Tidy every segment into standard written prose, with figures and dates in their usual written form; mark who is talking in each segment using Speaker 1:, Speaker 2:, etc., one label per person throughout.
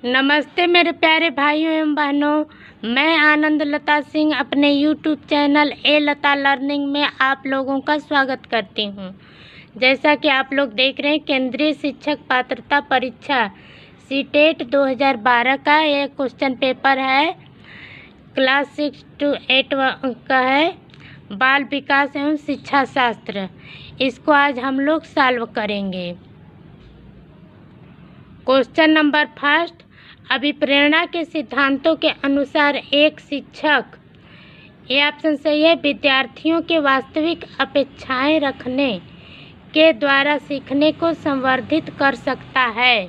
Speaker 1: नमस्ते मेरे प्यारे भाइयों एवं बहनों। मैं आनंद लता सिंह अपने यूट्यूब चैनल ए लता लर्निंग में आप लोगों का स्वागत करती हूं। जैसा कि आप लोग देख रहे हैं, केंद्रीय शिक्षक पात्रता परीक्षा सीटेट 2012 का ये क्वेश्चन पेपर है। क्लास 6 to 8 का है, बाल विकास एवं शिक्षा शास्त्र। इसको आज हम लोग सॉल्व करेंगे। क्वेश्चन नंबर फर्स्ट, अभिप्रेरणा के सिद्धांतों के अनुसार एक शिक्षक, ये ऑप्शन सही है, विद्यार्थियों के वास्तविक अपेक्षाएं रखने के द्वारा सीखने को संवर्धित कर सकता है।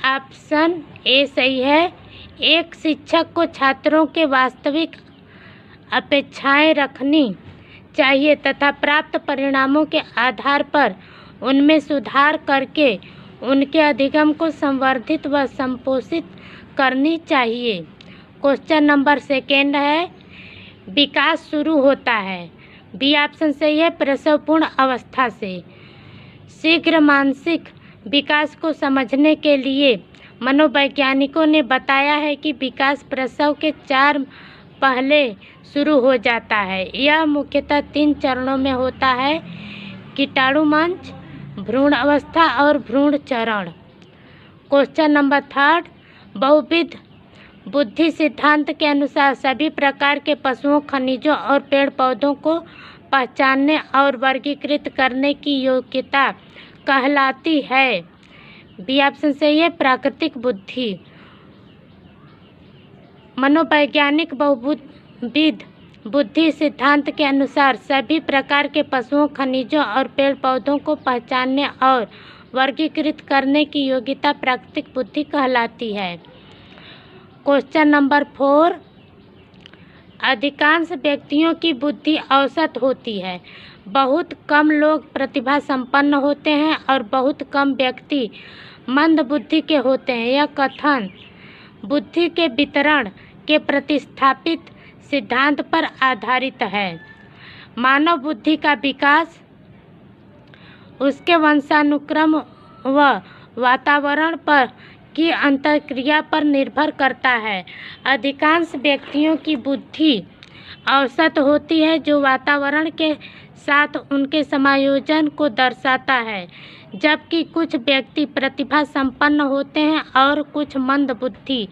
Speaker 1: ऑप्शन ए सही है, एक शिक्षक को छात्रों के वास्तविक अपेक्षाएं रखनी चाहिए तथा प्राप्त परिणामों के आधार पर उनमें सुधार करके उनके अधिगम को संवर्धित व संपोषित करनी चाहिए। क्वेश्चन नंबर सेकेंड है, विकास शुरू होता है। बी ऑप्शन सही है, प्रसवपूर्ण अवस्था से। शीघ्र मानसिक विकास को समझने के लिए मनोवैज्ञानिकों ने बताया है कि विकास प्रसव के 4 पहले शुरू हो जाता है। यह मुख्यतः 3 चरणों में होता है: कीटाणु मंच, भ्रूण अवस्था और भ्रूण चरण। क्वेश्चन नंबर थर्ड, बहुविध बुद्धि सिद्धांत के अनुसार सभी प्रकार के पशुओं, खनिजों और पेड़ पौधों को पहचानने और वर्गीकृत करने की योग्यता कहलाती है। बी ऑप्शन सही है, प्राकृतिक बुद्धि। मनोवैज्ञानिक बहुविध बुद्धि सिद्धांत के अनुसार सभी प्रकार के पशुओं, खनिजों और पेड़ पौधों को पहचानने और वर्गीकृत करने की योग्यता प्राकृतिक बुद्धि कहलाती है। क्वेश्चन नंबर 4, अधिकांश व्यक्तियों की बुद्धि औसत होती है। बहुत कम लोग प्रतिभा संपन्न होते हैं और बहुत कम व्यक्ति मंद बुद्धि के होते हैं। यह कथन बुद्धि के वितरण के प्रतिस्थापित सिद्धांत पर आधारित है। मानव बुद्धि का विकास उसके वंशानुक्रम व वातावरण पर की अंतःक्रिया पर निर्भर करता है। अधिकांश व्यक्तियों की बुद्धि औसत होती है, जो वातावरण के साथ उनके समायोजन को दर्शाता है, जबकि कुछ व्यक्ति प्रतिभा संपन्न होते हैं और कुछ मंद बुद्धि।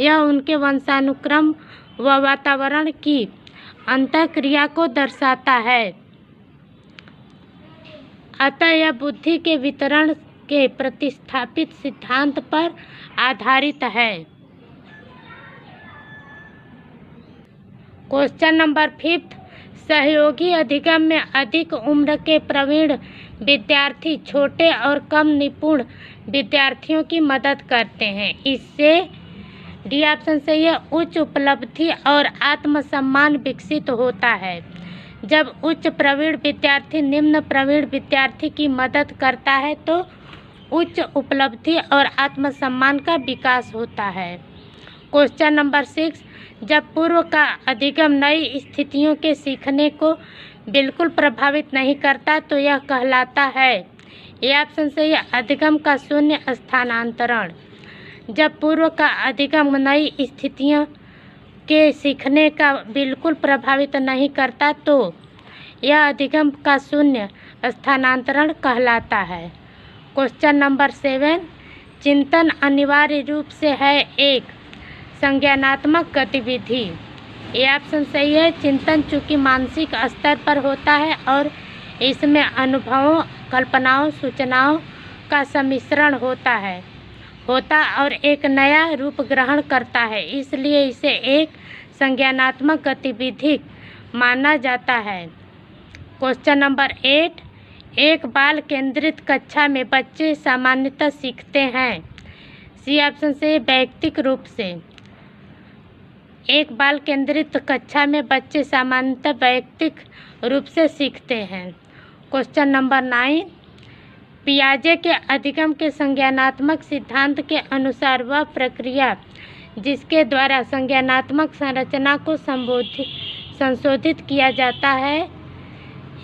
Speaker 1: यह उनके वंशानुक्रम व वातावरण की अंतःक्रिया को दर्शाता है। अतः यह बुद्धि के वितरण के प्रतिस्थापित सिद्धांत पर आधारित है। क्वेश्चन नंबर 5, सहयोगी अधिगम में अधिक उम्र के प्रवीण विद्यार्थी छोटे और कम निपुण विद्यार्थियों की मदद करते हैं। इससे डी ऑप्शन सही है, उच्च उपलब्धि और आत्मसम्मान विकसित होता है। जब उच्च प्रवीण विद्यार्थी निम्न प्रवीण विद्यार्थी की मदद करता है तो उच्च उपलब्धि और आत्मसम्मान का विकास होता है। क्वेश्चन नंबर 6, जब पूर्व का अधिगम नई स्थितियों के सीखने को बिल्कुल प्रभावित नहीं करता तो यह कहलाता है। यह ऑप्शन सही है, अधिगम का शून्य स्थानांतरण। जब पूर्व का अधिगम नई स्थितियों के सीखने का बिल्कुल प्रभावित नहीं करता तो यह अधिगम का शून्य स्थानांतरण कहलाता है। क्वेश्चन नंबर 7, चिंतन अनिवार्य रूप से है एक संज्ञानात्मक गतिविधि। यह ऑप्शन सही है, चिंतन चूँकि मानसिक स्तर पर होता है और इसमें अनुभवों, कल्पनाओं, सूचनाओं का सम्मिश्रण होता और एक नया रूप ग्रहण करता है, इसलिए इसे एक संज्ञानात्मक गतिविधि माना जाता है। क्वेश्चन नंबर 8, एक बाल केंद्रित कक्षा में बच्चे सामान्यतः सीखते हैं। सी ऑप्शन से वैयक्तिक रूप से। एक बाल केंद्रित कक्षा में बच्चे सामान्यतः वैयक्तिक रूप से सीखते हैं। क्वेश्चन नंबर 9, पियाजे के अधिगम के संज्ञानात्मक सिद्धांत के अनुसार वह प्रक्रिया जिसके द्वारा संज्ञानात्मक संरचना को संशोधित किया जाता है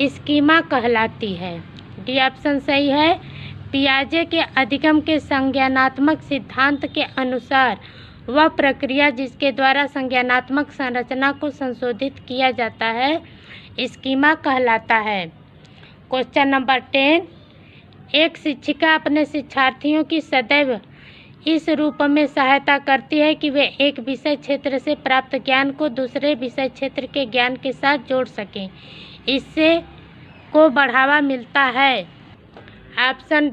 Speaker 1: स्कीमा कहलाती है। डी ऑप्शन सही है, पियाजे के अधिगम के संज्ञानात्मक सिद्धांत के अनुसार वह प्रक्रिया जिसके द्वारा संज्ञानात्मक संरचना को संशोधित किया जाता है स्कीमा कहलाता है। क्वेश्चन नंबर 10, एक शिक्षिका अपने शिक्षार्थियों की सदैव इस रूप में सहायता करती है कि वे एक विषय क्षेत्र से प्राप्त ज्ञान को दूसरे विषय क्षेत्र के ज्ञान के साथ जोड़ सकें। इससे को बढ़ावा मिलता है। ऑप्शन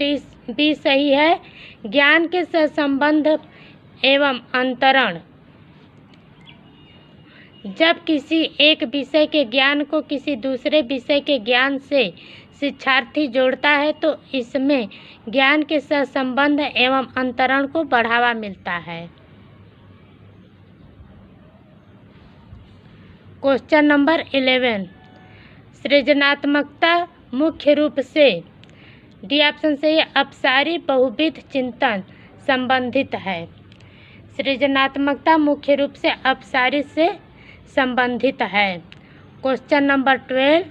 Speaker 1: बी सही है। ज्ञान के सहसंबंध एवं अंतरण। जब किसी एक विषय के ज्ञान को किसी दूसरे विषय के ज्ञान से शिक्षार्थी जोड़ता है तो इसमें ज्ञान के सहसंबंध एवं अंतरण को बढ़ावा मिलता है। क्वेश्चन नंबर 11, सृजनात्मकता मुख्य रूप से डी ऑप्शन से अपसारी बहुविध चिंतन संबंधित है। सृजनात्मकता मुख्य रूप से अपसारी से संबंधित है। क्वेश्चन नंबर 12,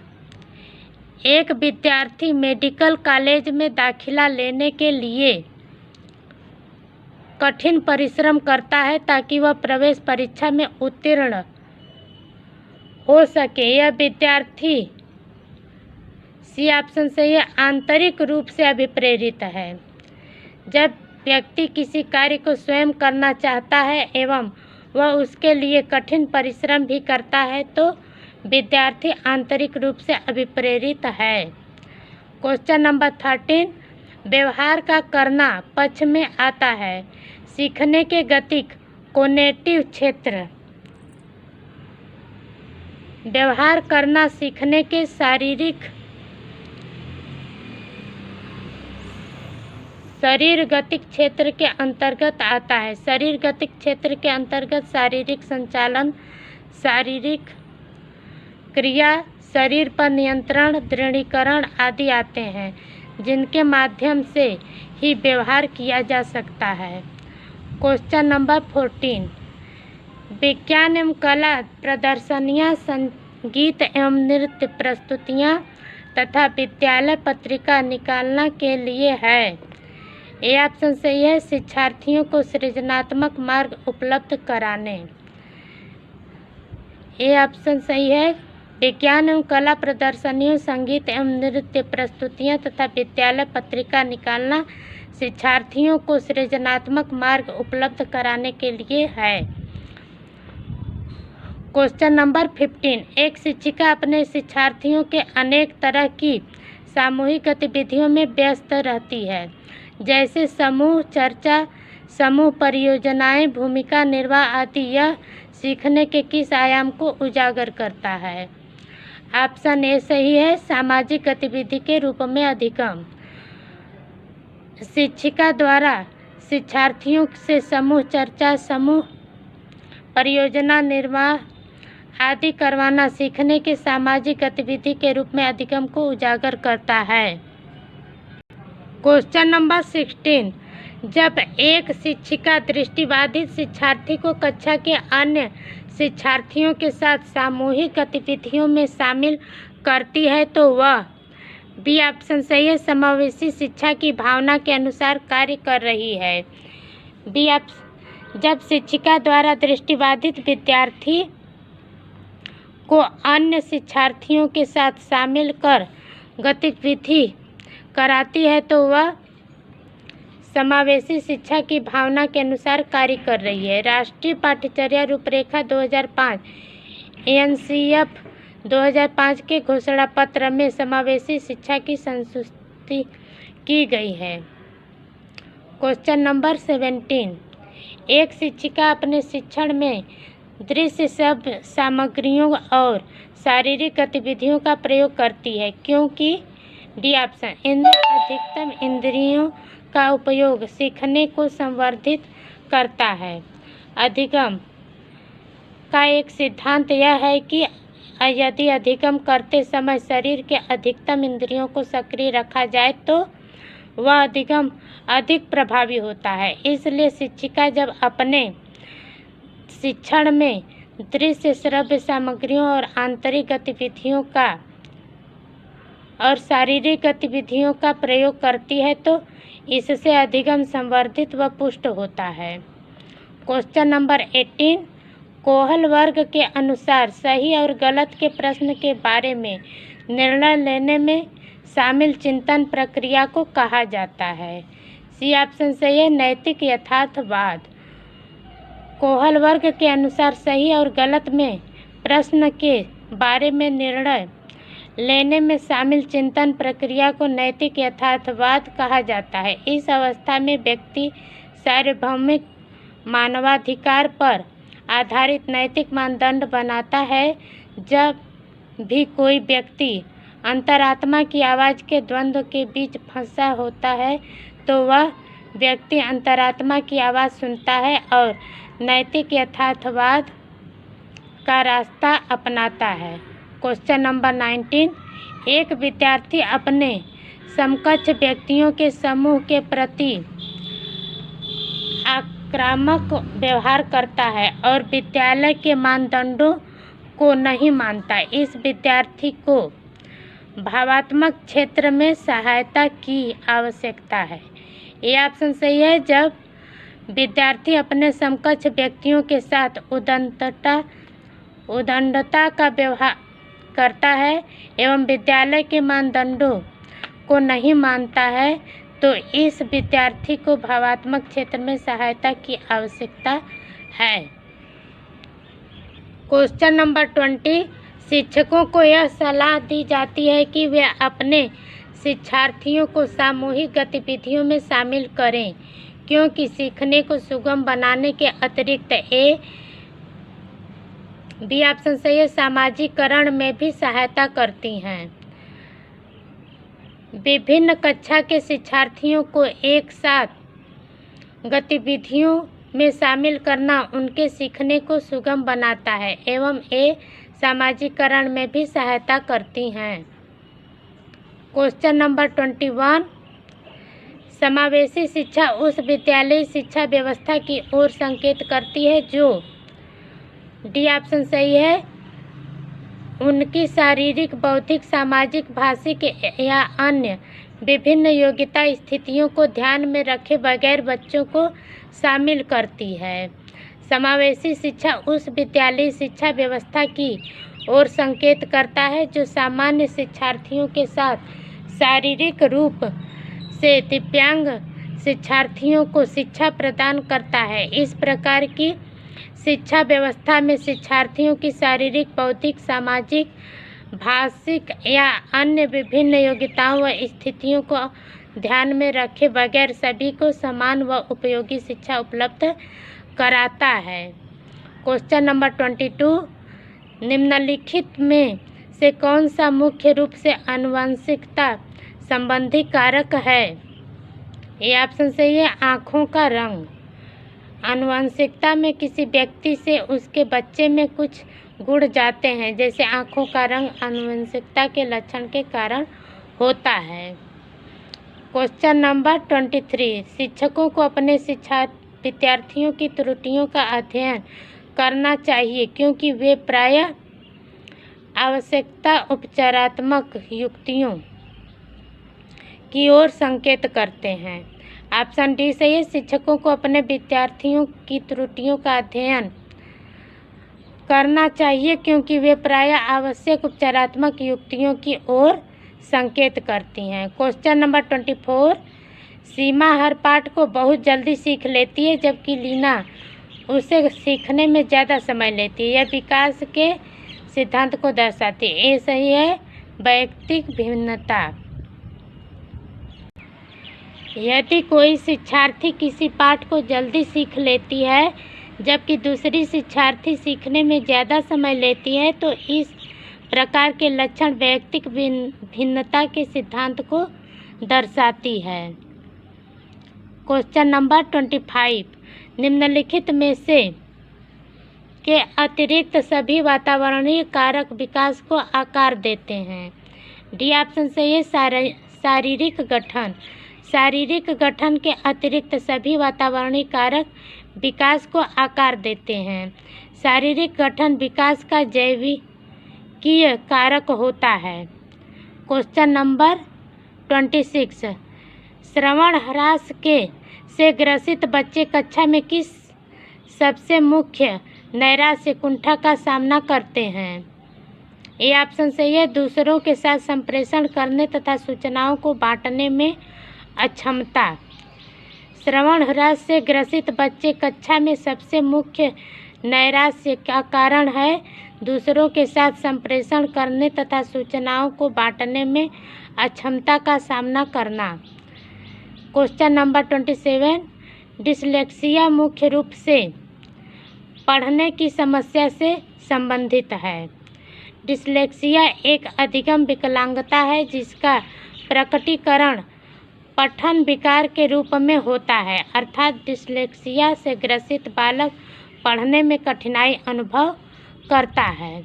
Speaker 1: एक विद्यार्थी मेडिकल कॉलेज में दाखिला लेने के लिए कठिन परिश्रम करता है ताकि वह प्रवेश परीक्षा में उत्तीर्ण हो सके। यह विद्यार्थी सी ऑप्शन से यह आंतरिक रूप से अभिप्रेरित है। जब व्यक्ति किसी कार्य को स्वयं करना चाहता है एवं वह उसके लिए कठिन परिश्रम भी करता है तो विद्यार्थी आंतरिक रूप से अभिप्रेरित है। क्वेश्चन नंबर 13, व्यवहार का करना पक्ष में आता है। सीखने के गतिक कोग्निटिव क्षेत्र। व्यवहार करना सीखने के शरीर गतिक क्षेत्र के अंतर्गत आता है। शरीर गतिक क्षेत्र के अंतर्गत शारीरिक संचालन, शारीरिक क्रिया, शरीर पर नियंत्रण, दृढ़ीकरण आदि आते हैं जिनके माध्यम से ही व्यवहार किया जा सकता है। क्वेश्चन नंबर 14, विज्ञान एवं कला प्रदर्शनियाँ, संगीत एवं नृत्य प्रस्तुतियाँ तथा विद्यालय पत्रिका निकालना के लिए है। ए ऑप्शन सही है। शिक्षार्थियों को सृजनात्मक मार्ग उपलब्ध कराने। ए ऑप्शन सही है। विज्ञान एवं कला प्रदर्शनियों, संगीत एवं नृत्य प्रस्तुतियाँ तथा विद्यालय पत्रिका निकालना शिक्षार्थियों को सृजनात्मक मार्ग उपलब्ध कराने के लिए है। क्वेश्चन नंबर 15, एक शिक्षिका अपने शिक्षार्थियों के अनेक तरह की सामूहिक गतिविधियों में व्यस्त रहती है, जैसे समूह चर्चा, समूह परियोजनाएं, भूमिका निर्वाह आदि। यह सीखने के किस आयाम को उजागर करता है? ऑप्शन ए सही है। सामाजिक गतिविधि के रूप में अधिगम। शिक्षिका द्वारा शिक्षार्थियों से समूह चर्चा, समूह परियोजना निर्वाह आदि करवाना सीखने के सामाजिक गतिविधि के रूप में अधिगम को उजागर करता है। क्वेश्चन नंबर 16, जब एक शिक्षिका दृष्टिबाधित शिक्षार्थी को कक्षा के अन्य शिक्षार्थियों के साथ सामूहिक गतिविधियों में शामिल करती है तो वह बी ऑप्शन सही है, समावेशी शिक्षा की भावना के अनुसार कार्य कर रही है। बी ऑप्शन, जब शिक्षिका द्वारा दृष्टिबाधित विद्यार्थी को अन्य शिक्षार्थियों के साथ शामिल कर गतिविधि कराती है तो वह समावेशी शिक्षा की भावना के अनुसार कार्य कर रही है। राष्ट्रीय पाठ्यचर्या रूपरेखा 2005 एनसीएफ 2005 के घोषणा पत्र में समावेशी शिक्षा की संस्तुति की गई है। क्वेश्चन नंबर 17, एक शिक्षिका अपने शिक्षण में दृश्य शब्द सामग्रियों और शारीरिक गतिविधियों का प्रयोग करती है क्योंकि डी ऑप्शन, अधिकतम इंद्रियों का उपयोग सीखने को संवर्धित करता है। अधिगम का एक सिद्धांत यह है कि यदि अधिगम करते समय शरीर के अधिकतम इंद्रियों को सक्रिय रखा जाए तो वह अधिगम अधिक प्रभावी होता है। इसलिए शिक्षिका जब अपने शिक्षण में दृश्य श्रव्य सामग्रियों और आंतरिक गतिविधियों का और शारीरिक गतिविधियों का प्रयोग करती है तो इससे अधिगम संवर्धित व पुष्ट होता है। क्वेश्चन नंबर 18, कोहल वर्ग के अनुसार सही और गलत के प्रश्न के बारे में निर्णय लेने में शामिल चिंतन प्रक्रिया को कहा जाता है। सी ऑप्शन सही है, नैतिक यथार्थवाद। कोहल वर्ग के अनुसार सही और गलत में प्रश्न के बारे में निर्णय लेने में शामिल चिंतन प्रक्रिया को नैतिक यथार्थवाद कहा जाता है। इस अवस्था में व्यक्ति सार्वभौमिक मानवाधिकार पर आधारित नैतिक मानदंड बनाता है। जब भी कोई व्यक्ति अंतरात्मा की आवाज़ के द्वंद्व के बीच फंसा होता है तो वह व्यक्ति अंतरात्मा की आवाज़ सुनता है और नैतिक यथार्थवाद का रास्ता अपनाता है। क्वेश्चन नंबर 19, एक विद्यार्थी अपने समकक्ष व्यक्तियों के समूह के प्रति आक्रामक व्यवहार करता है और विद्यालय के मानदंडों को नहीं मानता। इस विद्यार्थी को भावात्मक क्षेत्र में सहायता की आवश्यकता है। ये ऑप्शन सही है, जब विद्यार्थी अपने समकक्ष व्यक्तियों के साथ उद्दंडता का व्यवहार करता है एवं विद्यालय के मानदंडों को नहीं मानता है तो इस विद्यार्थी को भावात्मक क्षेत्र में सहायता की आवश्यकता है। क्वेश्चन नंबर 20, शिक्षकों को यह सलाह दी जाती है कि वे अपने शिक्षार्थियों को सामूहिक गतिविधियों में शामिल करें क्योंकि सीखने को सुगम बनाने के अतिरिक्त बी ऑप्शन सही है, सामाजिकरण में भी सहायता करती हैं। विभिन्न कक्षा के शिक्षार्थियों को एक साथ गतिविधियों में शामिल करना उनके सीखने को सुगम बनाता है एवं ये सामाजिकरण में भी सहायता करती हैं। क्वेश्चन नंबर 21, समावेशी शिक्षा उस विद्यालयी शिक्षा व्यवस्था की ओर संकेत करती है जो डी ऑप्शन सही है, उनकी शारीरिक, बौद्धिक, सामाजिक, भाषिक या अन्य विभिन्न योग्यता स्थितियों को ध्यान में रखे बगैर बच्चों को शामिल करती है। समावेशी शिक्षा उस विद्यालयी शिक्षा व्यवस्था की ओर संकेत करता है जो सामान्य शिक्षार्थियों के साथ शारीरिक रूप से दिव्यांग शिक्षार्थियों को शिक्षा प्रदान करता है। इस प्रकार की शिक्षा व्यवस्था में शिक्षार्थियों की शारीरिक, बौद्धिक, सामाजिक, भाषिक या अन्य विभिन्न योग्यताओं व स्थितियों को ध्यान में रखे बगैर सभी को समान व उपयोगी शिक्षा उपलब्ध कराता है। क्वेश्चन नंबर 22, निम्नलिखित में से कौन सा मुख्य रूप से आनुवंशिकता संबंधी कारक है? ये ऑप्शन सही है, आँखों का रंग। आनुवंशिकता में किसी व्यक्ति से उसके बच्चे में कुछ गुण जाते हैं, जैसे आँखों का रंग आनुवंशिकता के लक्षण के कारण होता है। क्वेश्चन नंबर 23, शिक्षकों को अपने विद्यार्थियों की त्रुटियों का अध्ययन करना चाहिए क्योंकि वे प्रायः आवश्यकता उपचारात्मक युक्तियों की ओर संकेत करते हैं। ऑप्शन डी सही है, शिक्षकों को अपने विद्यार्थियों की त्रुटियों का अध्ययन करना चाहिए क्योंकि वे प्रायः आवश्यक उपचारात्मक युक्तियों की ओर संकेत करती हैं। क्वेश्चन नंबर 24, सीमा हर पाठ को बहुत जल्दी सीख लेती है जबकि लीना उसे सीखने में ज़्यादा समय लेती है। यह विकास के सिद्धांत को दर्शाती है। ये सही है, वैयक्तिक भिन्नता। यदि कोई शिक्षार्थी किसी पाठ को जल्दी सीख लेती है जबकि दूसरी शिक्षार्थी सीखने में ज़्यादा समय लेती है तो इस प्रकार के लक्षण वैयक्तिक भिन्नता के सिद्धांत को दर्शाती है। क्वेश्चन नंबर 25, निम्नलिखित में से के अतिरिक्त सभी वातावरणीय कारक विकास को आकार देते हैं। डी ऑप्शन सही है, शारीरिक गठन। शारीरिक गठन के अतिरिक्त सभी वातावरणीय कारक विकास को आकार देते हैं। शारीरिक गठन विकास का जैविकीय कारक होता है। क्वेश्चन नंबर 26, श्रवण ह्रास से ग्रसित बच्चे कक्षा में किस सबसे मुख्य नैराश्य कुंठा का सामना करते हैं? ये ऑप्शन सही है, दूसरों के साथ संप्रेषण करने तथा सूचनाओं को बांटने में अक्षमता। श्रवण ह्रास से ग्रसित बच्चे कक्षा में सबसे मुख्य नैराश्य का कारण है दूसरों के साथ संप्रेषण करने तथा सूचनाओं को बांटने में अक्षमता का सामना करना। क्वेश्चन नंबर 27, डिसलेक्सिया मुख्य रूप से पढ़ने की समस्या से संबंधित है। डिसलेक्सिया एक अधिगम विकलांगता है जिसका प्रकटीकरण पठन विकार के रूप में होता है, अर्थात डिसलेक्सिया से ग्रसित बालक पढ़ने में कठिनाई अनुभव करता है।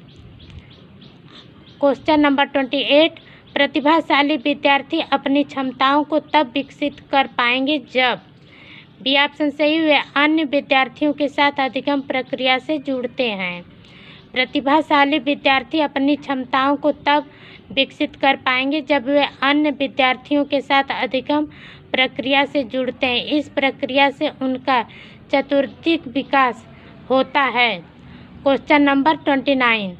Speaker 1: क्वेश्चन नंबर 28, प्रतिभाशाली विद्यार्थी अपनी क्षमताओं को तब विकसित कर पाएंगे जब बी ऑप्शन सही, वे अन्य विद्यार्थियों के साथ अधिगम प्रक्रिया से जुड़ते हैं। प्रतिभाशाली विद्यार्थी अपनी क्षमताओं को तब विकसित कर पाएंगे जब वे अन्य विद्यार्थियों के साथ अधिगम प्रक्रिया से जुड़ते हैं। इस प्रक्रिया से उनका चतुर्दिक विकास होता है। क्वेश्चन नंबर 29,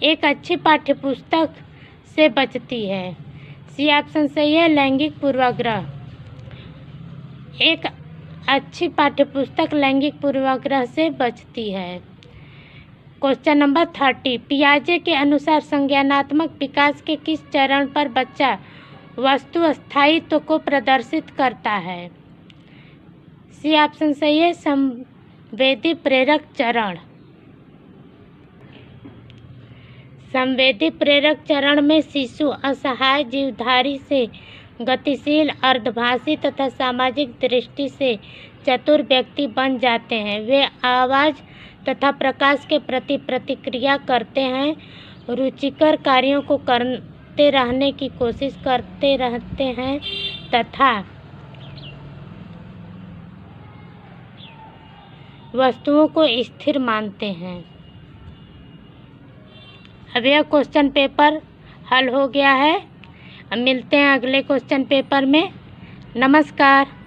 Speaker 1: एक अच्छी पाठ्यपुस्तक से बचती है। सी ऑप्शन सही है, लैंगिक पूर्वाग्रह। एक अच्छी पाठ्यपुस्तक लैंगिक पूर्वाग्रह से बचती है। क्वेश्चन नंबर 30, पियाजे के अनुसार संज्ञानात्मक विकास के किस चरण पर बच्चा वस्तु स्थायित्व को प्रदर्शित करता है? सी ऑप्शन सही है, संवेदी प्रेरक चरण। संवेदी प्रेरक चरण में शिशु असहाय जीवधारी से गतिशील, अर्धभाषी तथा सामाजिक दृष्टि से चतुर व्यक्ति बन जाते हैं। वे आवाज़ तथा प्रकाश के प्रति प्रतिक्रिया करते हैं, रुचिकर कार्यों को करते रहने की कोशिश करते रहते हैं तथा वस्तुओं को स्थिर मानते हैं। अब यह क्वेश्चन पेपर हल हो गया है। अब मिलते हैं अगले क्वेश्चन पेपर में। नमस्कार।